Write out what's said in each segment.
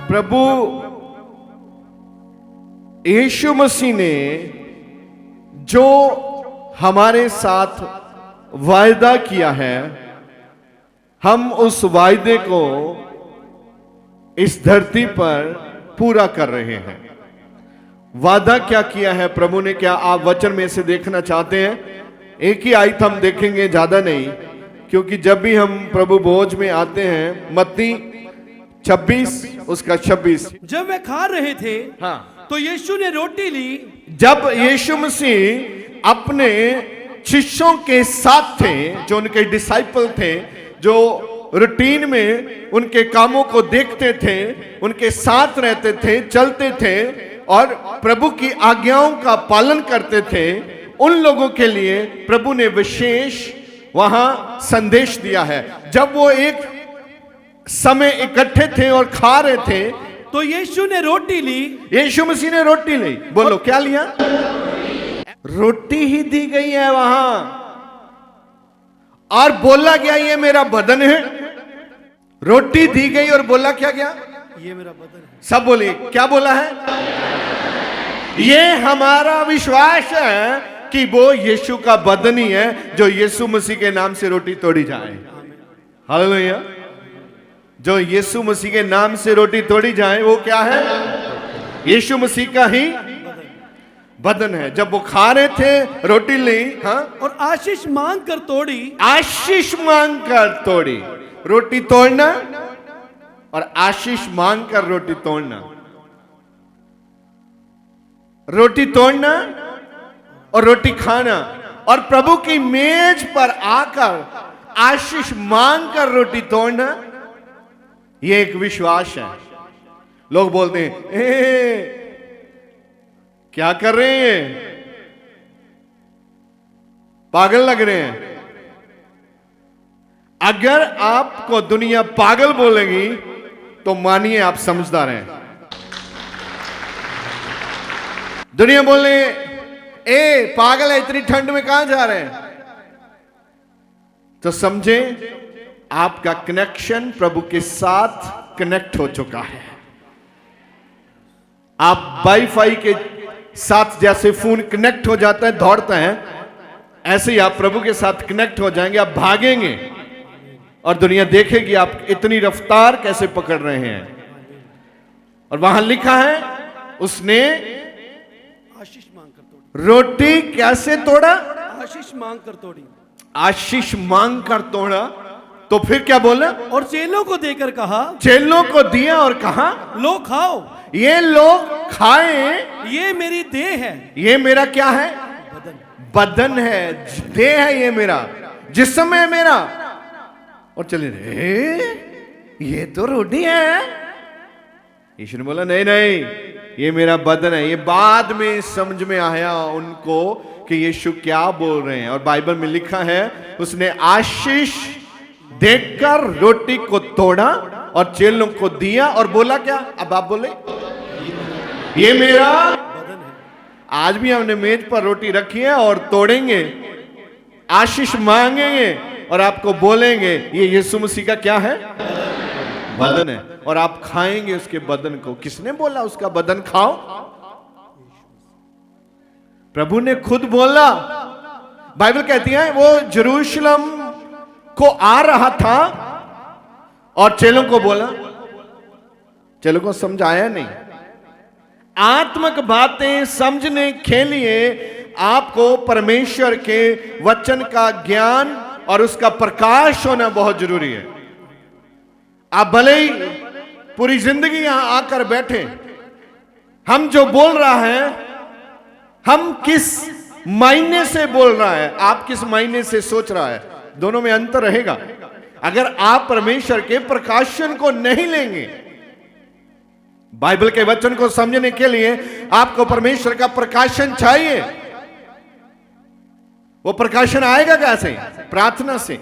प्रभु यीशु मसीह ने जो हमारे साथ वायदा किया है, हम उस वायदे को इस धरती पर पूरा कर रहे हैं। वादा क्या किया है प्रभु ने, क्या आप वचन में से देखना चाहते हैं? एक ही आयत हम देखेंगे, ज्यादा नहीं, क्योंकि जब भी हम प्रभु भोज में आते हैं, मत्ती 26 उसका 26। जब वे खा रहे थे हाँ, तो यीशु ने रोटी ली। जब यीशु मसीह अपने शिष्यों के साथ थे, जो उनके डिसाइपल थे, जो रूटीन में उनके कामों को देखते थे, उनके साथ रहते थे, चलते थे और प्रभु की आज्ञाओं का पालन करते थे, उन लोगों के लिए प्रभु ने विशेष वहां संदेश दिया है। जब वो एक समय इकट्ठे थे और खा रहे थे, तो यीशु ने रोटी ली। यीशु मसीह ने रोटी ली। बोलो क्या लिया? रोटी ही दी गई है वहां, और बोला गया ये मेरा बदन है। रोटी दी गई और बोला क्या गया? ये मेरा बदन है। सब बोलिए, क्या बोला है? ये हमारा विश्वास है कि वो यीशु का बदन ही है, जो यीशु मसीह के नाम से रोटी तोड़ी जाए। हालेलुया। जो यीशु मसीह के नाम से रोटी तोड़ी जाए, वो क्या है? यीशु मसीह का ही बदन है। जब वो खा रहे थे, रोटी ली, हाँ, और आशीष मांग कर तोड़ी। आशीष मांग कर तोड़ी। रोटी तोड़ना और आशीष मांग कर रोटी तोड़ना, रोटी तोड़ना और रोटी खाना, और प्रभु की मेज पर आकर आशीष मांग कर रोटी तोड़ना, यह एक विश्वास है। लोग बोलते हैं क्या कर रहे हैं, पागल लग रहे हैं। अगर आपको दुनिया पागल बोलेगी तो मानिए आप समझदार हैं। दुनिया बोले ए पागल है, इतनी ठंड में कहां जा रहे हैं, तो समझे आपका कनेक्शन प्रभु के साथ कनेक्ट हो चुका है। आप वाईफाई के साथ जैसे फोन कनेक्ट हो जाता है, दौड़ता है, ऐसे ही आप प्रभु के साथ कनेक्ट हो जाएंगे। आप भागेंगे और दुनिया देखेगी आप इतनी रफ्तार कैसे पकड़ रहे हैं। और वहां लिखा है उसने आशीष मांग कर तोड़ी। रोटी कैसे तोड़ा? आशीष मांग कर तोड़ी। आशीष मांग कर तोड़ा। तो फिर क्या बोला? और चेलों को देकर कहा। चेलों को दिया और कहा, लो खाओ, ये लोग खाएं, ये मेरी देह है। ये मेरा क्या है? बदन। बदन है, देह है, ये मेरा जिस्म है मेरा। और चले ये तो रोटी है। यीशु ने बोला नहीं नहीं, ये मेरा बदन है। ये बाद में समझ में आया उनको कि यीशु क्या बोल रहे हैं। और बाइबल में लिखा है उसने आशीष देखकर रोटी को तोड़ा और चेलों को दिया और बोला क्या? अब आप बोले ये मेरा बदन है। आज भी हमने मेज पर रोटी रखी है और तोड़ेंगे, आशीष मांगेंगे और आपको बोलेंगे ये यीशु मसीह का क्या है? बदन है। और आप खाएंगे उसके बदन को। किसने बोला उसका बदन खाओ? प्रभु ने खुद बोला। बाइबल कहती है वो यरूशलेम को आ रहा था और चेलों को बोला, चेलों को समझाया नहीं। आत्मिक बातें समझने के लिए आपको परमेश्वर के वचन का ज्ञान और उसका प्रकाश होना बहुत जरूरी है। आप भले ही पूरी जिंदगी यहां आकर बैठे, हम जो बोल रहा है, हम किस मायने से बोल रहा है, आप किस मायने से सोच रहा है, दोनों में अंतर रहेगा। अगर आप परमेश्वर के प्रकाशन को नहीं लेंगे, बाइबल के वचन को समझने के लिए आपको परमेश्वर का प्रकाशन चाहिए। वो प्रकाशन आएगा कैसे? प्रार्थना से।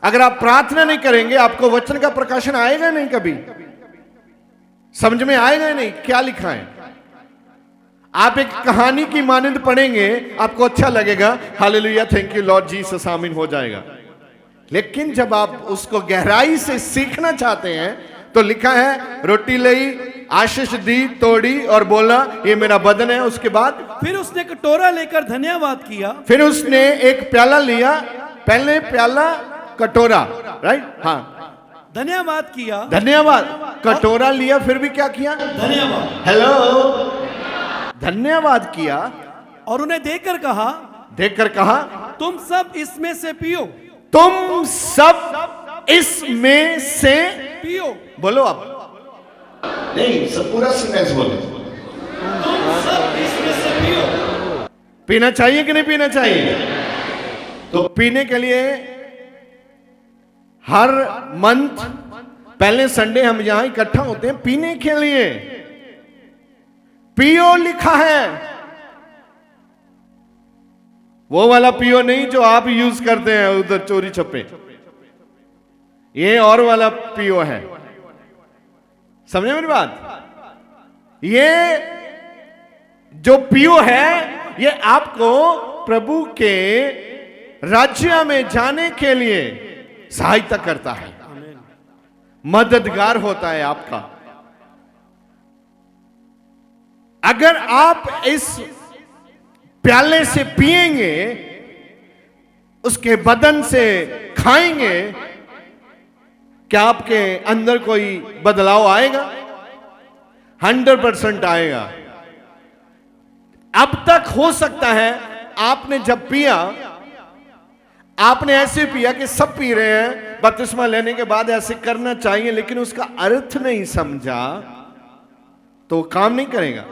अगर आप प्रार्थना नहीं करेंगे, आपको वचन का प्रकाशन आएगा नहीं, कभी समझ में आएगा नहीं क्या लिखा है। आप एक कहानी की मानंद पढ़ेंगे, आपको अच्छा लगेगा, hallelujah thank you Lord Jesus आमीन हो जाएगा। लेकिन जब आप उसको गहराई से सीखना चाहते हैं तो लिखा है रोटी लई आशीष दी, तोड़ी और बोला ये मेरा बदन है। उसके बाद फिर उसने कटोरा लेकर धन्यवाद किया, फिर उसने एक प्याला लिया, पहले प्याला कटोरा, राइट, हाँ, धन्यवाद किया, धन्यवाद, कटोरा लिया, फिर भी क्या किया? धन्यवाद, हेलो, धन्यवाद किया और उन्हें देकर कहा, तुम सब इसमें से पियो, तुम सब इसमें से पियो। बोलो आप, नहीं, सब पूरा सेंटेंस बोलो। सब इसमें से पियो। पीना चाहिए कि नहीं पीना चाहिए? तो पीने के लिए हर मंथ पहले संडे हम यहां इकट्ठा होते हैं पीने के लिए। पियो लिखा है, वो वाला पियो नहीं जो आप यूज करते हैं उधर चोरी छप्पे, ये और वाला पियो है। समझे मेरी बात? ये जो पियो है ये आपको प्रभु के राज्य में जाने के लिए सहायता करता है, मददगार होता है आपका। अगर आप इस प्याले से पिएंगे, उसके बदन से खाएंगे, क्या आपके अंदर कोई बदलाव आएगा? 100% आएगा। अब तक हो सकता है आपने जब पिया, आपने ऐसे पिया कि सब पी रहे हैं, बपतिस्मा लेने के बाद ऐसे करना चाहिए, लेकिन उसका अर्थ नहीं समझा तो काम नहीं करेगा।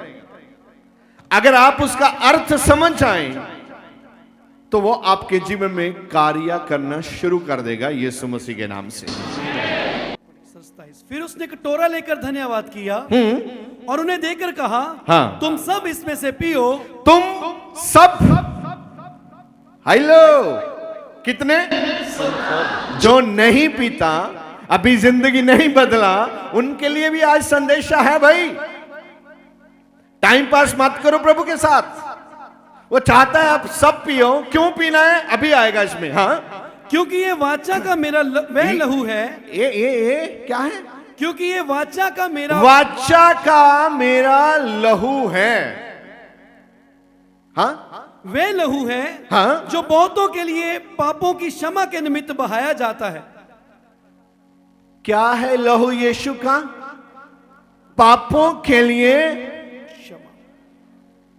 अगर आप उसका अर्थ समझ जाएं तो वो आपके जीवन में कार्य करना शुरू कर देगा यीशु मसीह के नाम से। फिर उसने कटोरा लेकर धन्यवाद किया और उन्हें देकर कहा, हाँ, तुम सब इसमें से पियो, तुम सब। हेलो, कितने? जो नहीं पीता, अभी जिंदगी नहीं बदला, उनके लिए भी आज संदेशा है भाई। टाइम पास मत करो प्रभु के साथ। वो चाहता है आप सब पियो। क्यों पीना है? अभी आएगा इसमें। हाँ, क्योंकि ये वाचा का मेरा वह लहू है। ये क्या है? क्योंकि ये वाचा का मेरा लहू है। हाँ, वह लहू है, हाँ, जो बहुतों के लिए पापों की क्षमा के निमित्त बहाया जाता है। क्या है लहू यीशु का? पापों के लिए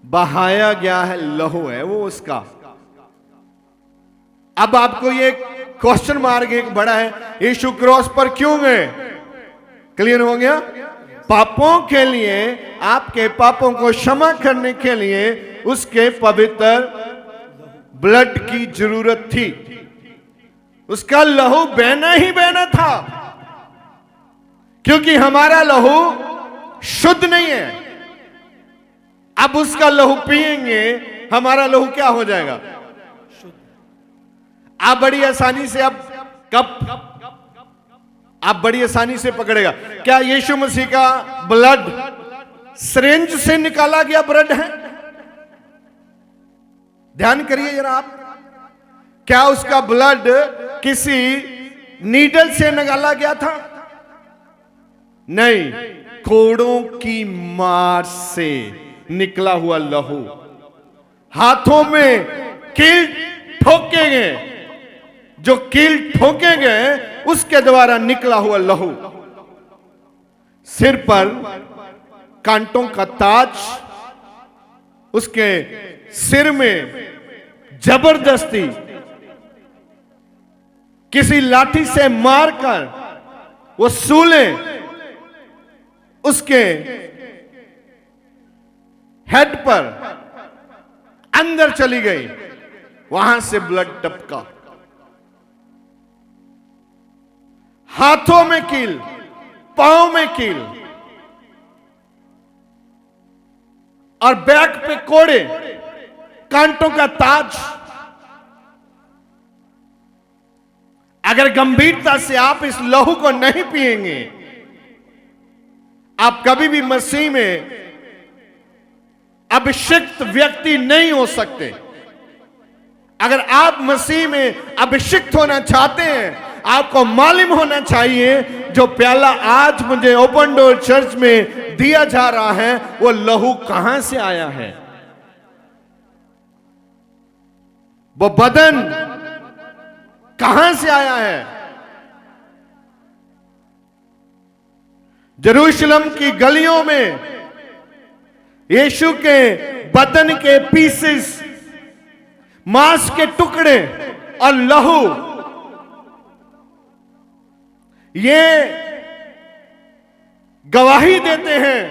बहाया गया है लहू है वो उसका। अब आपको ये क्वेश्चन मार्क एक बड़ा है, यीशु क्रॉस पर क्यों गए? क्लियर हो गया? पापों के लिए, आपके पापों को क्षमा करने के लिए उसके पवित्र ब्लड की जरूरत थी। उसका लहू बहना ही बहना था, क्योंकि हमारा लहू शुद्ध नहीं है। अब उसका लहू पिएंगे, हमारा लहू क्या हो जाएगा? आप बड़ी आसानी से, अब कब आप बड़ी आसानी से पकड़ेगा। क्या यीशु मसीह का ब्लड सिरिंज से निकाला गया ब्लड है? ध्यान करिए जरा आप। क्या उसका ब्लड किसी नीडल से निकाला गया था? नहीं, कोड़ों की मार से निकला हुआ लहू। हाथों में कील ठोकेंगे, जो कील ठोकेंगे उसके द्वारा निकला हुआ लहू। सिर पर कांटों का ताज, उसके सिर में जबरदस्ती किसी लाठी से मारकर वो सूलें उसके हेड पर अंदर चली गई, वहां से ब्लड टपका। हाथों में कील, पांव में कील और बैक पे कोड़े, कांटों का ताज। अगर गंभीरता से आप इस लहू को नहीं पिएंगे, आप कभी भी मसीह में अभिषिक्त व्यक्ति नहीं हो सकते। अगर आप मसीह में अभिषिक्त होना चाहते हैं, आपको मालूम होना चाहिए जो प्याला आज मुझे ओपन डोर चर्च में दिया जा रहा है वो लहू कहां से आया है, वो बदन कहां से आया है। यरूशलेम की गलियों में यीशु के बदन के पीसेस, मांस के टुकड़े और लहू, ये गवाही देते हैं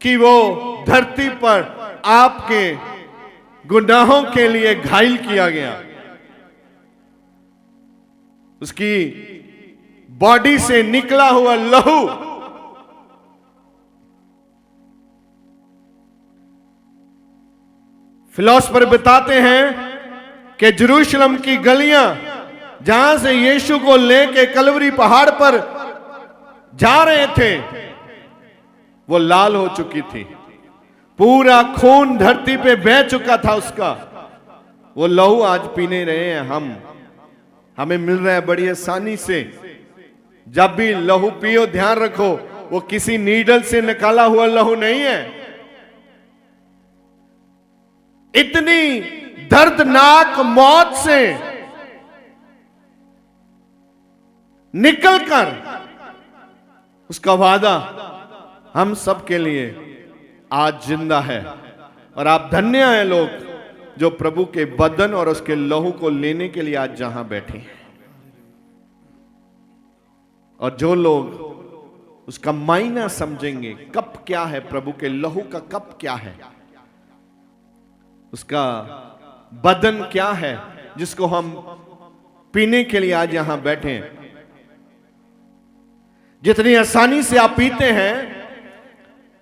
कि वो धरती पर आपके गुनाहों के लिए घायल किया गया। उसकी बॉडी से निकला हुआ लहू फिलोसफर बताते हैं कि यरूशलेम की गलियां जहां से यीशु को लेके कलवरी पहाड़ पर जा रहे थे वो लाल हो चुकी थी, पूरा खून धरती पे बह चुका था उसका। वो लहू आज पीने रहे हैं हमें मिल रहा है बड़ी आसानी से। जब भी लहू पियो ध्यान रखो वो किसी नीडल से निकाला हुआ लहू नहीं है। इतनी दर्दनाक मौत से निकलकर उसका वादा हम सब के लिए आज जिंदा है। और आप धन्य हैं लोग जो प्रभु के बदन और उसके लहू को लेने के लिए आज जहां बैठे हैं, और जो लोग उसका मायना समझेंगे, कप क्या है, प्रभु के लहू का कप क्या है, उसका बदन क्या है जिसको हम पीने के लिए आज यहां बैठे हैं। जितनी आसानी से आप पीते हैं,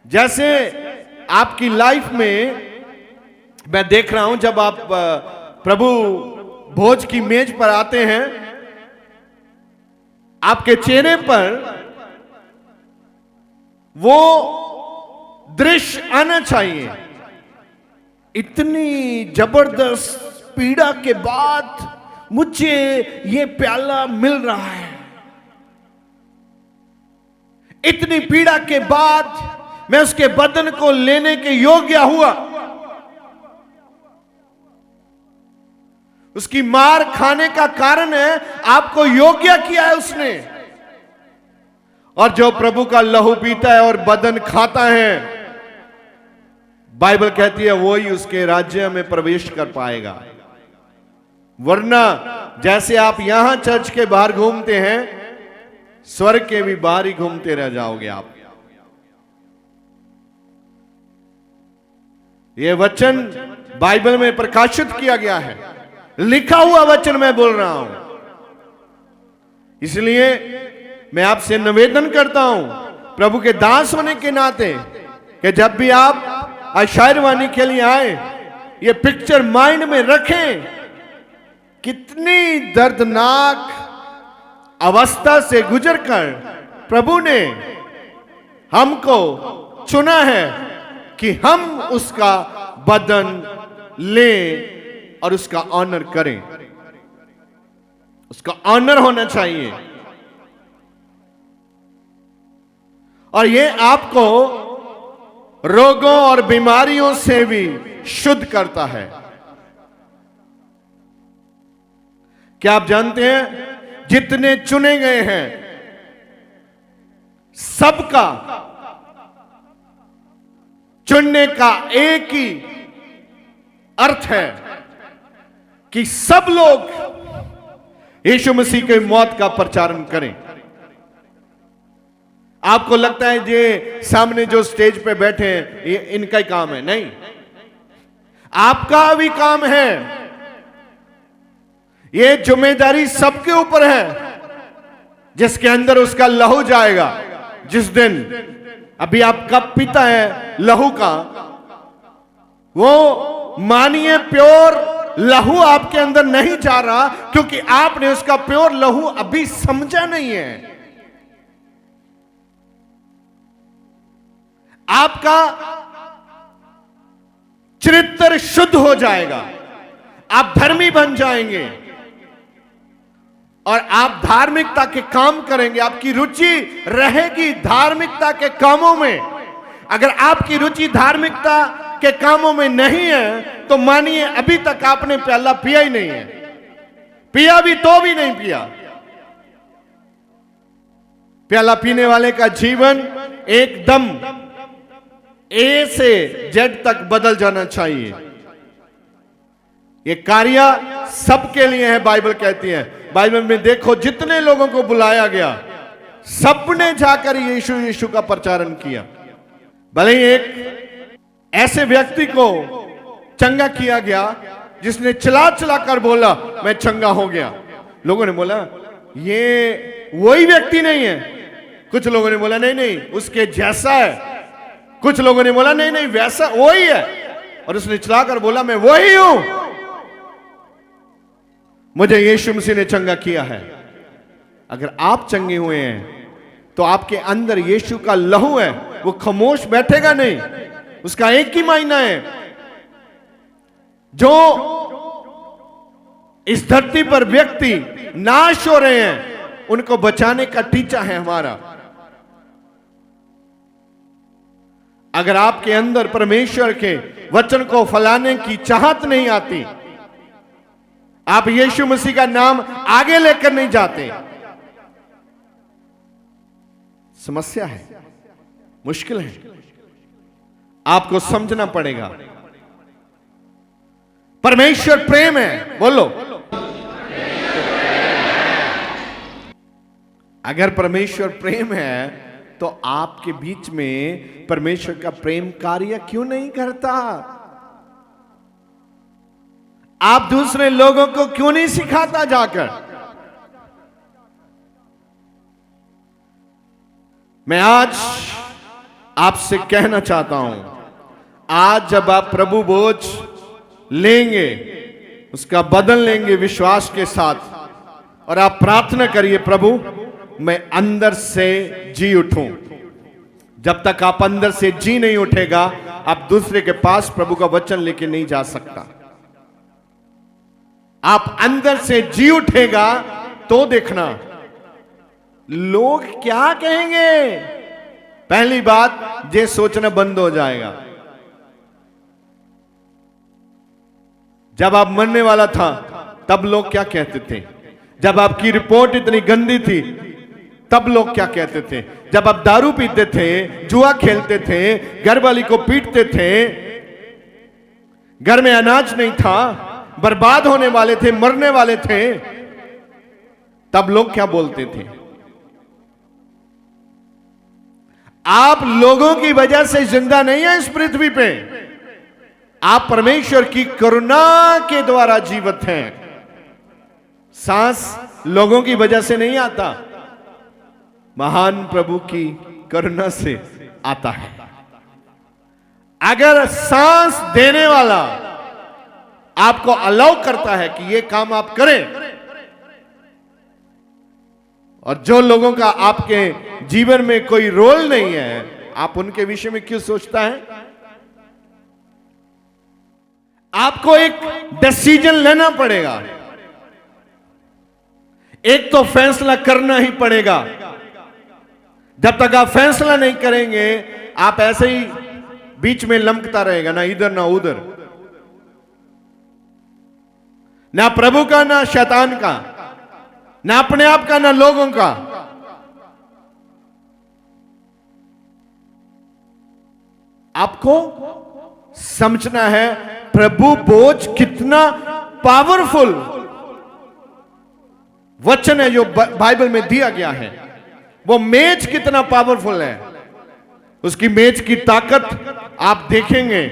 जैसे आपकी लाइफ में मैं देख रहा हूं जब आप प्रभु भोज की मेज पर आते हैं, आपके चेहरे पर वो दृश्य आना चाहिए। इतनी जबरदस्त पीड़ा के बाद मुझे ये प्याला मिल रहा है, इतनी पीड़ा के बाद मैं उसके बदन को लेने के योग्य हुआ। उसकी मार खाने का कारण है आपको योग्य किया है उसने। और जो प्रभु का लहू पीता है और बदन खाता है, बाइबल कहती है वो ही उसके राज्य में प्रवेश कर पाएगा। वरना जैसे आप यहां चर्च के बाहर घूमते हैं, स्वर्ग के भी बाहर ही घूमते रह जाओगे आप। यह वचन बाइबल में प्रकाशित किया गया है, लिखा हुआ वचन मैं बोल रहा हूं। इसलिए मैं आपसे निवेदन करता हूं प्रभु के दास होने के नाते कि जब भी आप आशायरवाणी के लिए आए, ये पिक्चर माइंड में रखें, कितनी दर्दनाक अवस्था से गुजरकर प्रभु ने हमको चुना है कि हम उसका बदन लें और उसका ऑनर करें। उसका ऑनर होना चाहिए। और ये आपको रोगों और बीमारियों से भी शुद्ध करता है। क्या आप जानते हैं जितने चुने गए हैं सबका चुनने का एक ही अर्थ है कि सब लोग यीशु मसीह की मौत का प्रचारण करें। आपको लगता है ये सामने जो स्टेज पे बैठे हैं ये इनका ही काम है? नहीं, आपका भी काम है। ये जिम्मेदारी सबके ऊपर है। जिसके अंदर उसका लहू जाएगा, जिस दिन अभी आप कप पीता है लहू का, वो मानिए प्योर लहू आपके अंदर नहीं जा रहा, क्योंकि आपने उसका प्योर लहू अभी समझा नहीं है। आपका चरित्र शुद्ध हो जाएगा, आप धर्मी बन जाएंगे। और आप धार्मिकता के काम करेंगे, आपकी रुचि रहेगी धार्मिकता के कामों में। अगर आपकी रुचि धार्मिकता के कामों में नहीं है तो मानिए अभी तक आपने प्याला पिया ही नहीं है, पिया भी तो भी नहीं पिया। प्याला पीने वाले का जीवन एकदम ए से जेड तक बदल जाना चाहिए। ये कार्य सबके लिए है, बाइबल कहती है। बाइबल में देखो जितने लोगों को बुलाया गया सबने जाकर यीशु यीशु का प्रचारण किया। भले ही एक ऐसे व्यक्ति को चंगा किया गया जिसने चला चला कर बोला मैं चंगा हो गया। लोगों ने बोला ये वही व्यक्ति नहीं है। कुछ लोगों ने बोला नहीं नहीं उसके जैसा है। कुछ लोगों ने बोला नहीं नहीं वैसा वही है। और उसने चलाकर बोला मैं वही हूं, मुझे यीशु मसीह ने चंगा किया है। अगर आप चंगे हुए हैं तो आपके अंदर यीशु का लहू है, वो खामोश बैठेगा नहीं। उसका एक ही मायना है, जो इस धरती पर व्यक्ति नाश हो रहे हैं उनको बचाने का टीचा है हमारा। अगर आपके अंदर परमेश्वर के वचन को फैलाने की चाहत नहीं आती, आप यीशु मसीह का नाम आगे लेकर नहीं जाते, समस्या है, मुश्किल है। आपको समझना पड़ेगा परमेश्वर प्रेम है। बोलो अगर परमेश्वर प्रेम है तो आपके बीच में परमेश्वर का प्रेम कार्य क्यों नहीं करता? आप दूसरे लोगों को क्यों नहीं सिखाता जाकर? मैं आज आपसे कहना चाहता हूं, आज जब आप प्रभु बोझ लेंगे उसका बदल लेंगे विश्वास के साथ, और आप प्रार्थना करिए प्रभु मैं अंदर से जी उठूं। जब तक आप अंदर से जी नहीं उठेगा आप दूसरे के पास प्रभु का वचन लेके नहीं जा सकता। आप अंदर से जी उठेगा तो देखना लोग क्या कहेंगे। पहली बात ये सोचना बंद हो जाएगा। जब आप मरने वाला था तब लोग क्या कहते थे? जब आपकी रिपोर्ट इतनी गंदी थी तब लोग क्या कहते थे? जब आप दारू पीते थे, जुआ खेलते थे, घर वाली को पीटते थे, घर में अनाज नहीं था, बर्बाद होने वाले थे, मरने वाले थे, तब लोग क्या बोलते थे? आप लोगों की वजह से जिंदा नहीं है इस पृथ्वी पे, आप परमेश्वर की करुणा के द्वारा जीवित हैं। सांस लोगों की वजह से नहीं आता, महान प्रभु की करुणा से आता है। अगर सांस देने वाला आपको अलाउ करता है कि ये काम आप करें, और जो लोगों का आपके जीवन में कोई रोल नहीं है आप उनके विषय में क्यों सोचता है? आपको एक डिसीजन लेना पड़ेगा, एक तो फैसला करना ही पड़ेगा। जब तक आप फैसला नहीं करेंगे आप ऐसे ही बीच में लमकता रहेगा, ना इधर ना उधर, ना प्रभु का ना शैतान का, ना अपने आप का ना लोगों का। आपको समझना है प्रभु बोझ कितना पावरफुल वचन है जो बाइबल में दिया गया है। वो मेज कितना पावरफुल है, उसकी मेज की ताकत आप देखेंगे।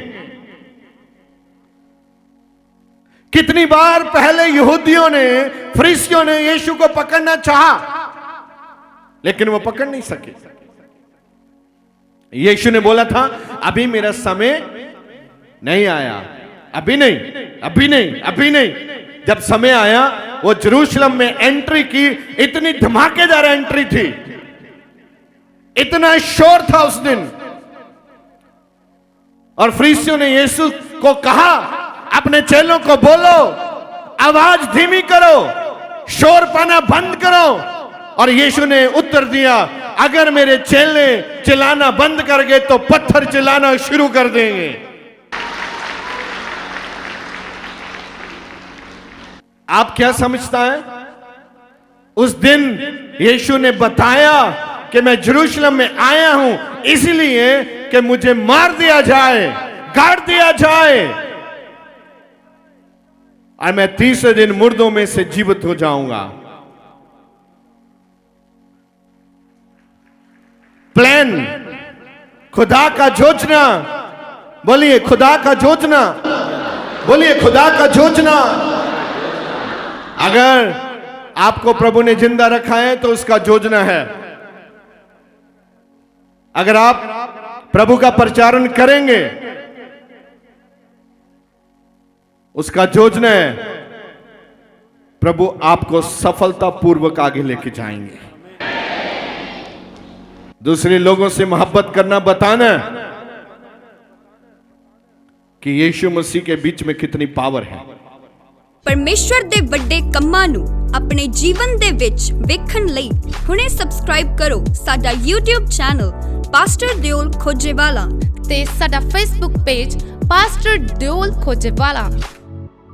कितनी बार पहले यहूदियों ने, फरीसियों ने यीशु को पकड़ना चाहा लेकिन वो पकड़ नहीं सके। यीशु ने बोला था अभी मेरा समय नहीं आया, अभी नहीं, अभी नहीं, अभी नहीं। जब समय आया वो यरूशलेम में एंट्री की, इतनी धमाकेदार एंट्री थी, इतना शोर था उस दिन, और फरीसियों ने यीशु को कहा अपने चेलों को बोलो आवाज धीमी करो, शोर पाना बंद करो। और यीशु ने उत्तर दिया, अगर मेरे चेले चिल्लाना बंद कर गए तो पत्थर चिल्लाना शुरू कर देंगे। आप क्या समझता है? उस दिन यीशु ने बताया कि मैं यरूशलेम में आया हूं इसलिए कि मुझे मार दिया जाए, गाड़ दिया जाए, और मैं तीसरे दिन मुर्दों में से जीवित हो जाऊंगा। प्लान, खुदा का योजना, बोलिए खुदा का योजना, बोलिए खुदा का योजना। अगर आपको प्रभु ने जिंदा रखा है तो उसका योजना है। अगर आप प्रभु का प्रचारण करेंगे, उसका योजना है, प्रभु आपको सफलतापूर्वक आगे लेके जाएंगे। दूसरे लोगों से मोहब्बत करना, बताना कि यीशु मसीह के बीच में कितनी पावर है। परमेश्वर ਦੇ ਵੱਡੇ ਕੰਮਾਂ ਨੂੰ ਆਪਣੇ ਜੀਵਨ ਦੇ ਵਿੱਚ ਵੇਖਣ ਲਈ ਹੁਣੇ ਸਬਸਕ੍ਰਾਈਬ ਕਰੋ ਸਾਡਾ YouTube ਚੈਨਲ ਪਾਸਟਰ ਦਿਓਲ ਖੋਜੇਵਾਲਾ ਤੇ ਸਾਡਾ Facebook ਪੇਜ ਪਾਸਟਰ ਦਿਓਲ ਖੋਜੇਵਾਲਾ।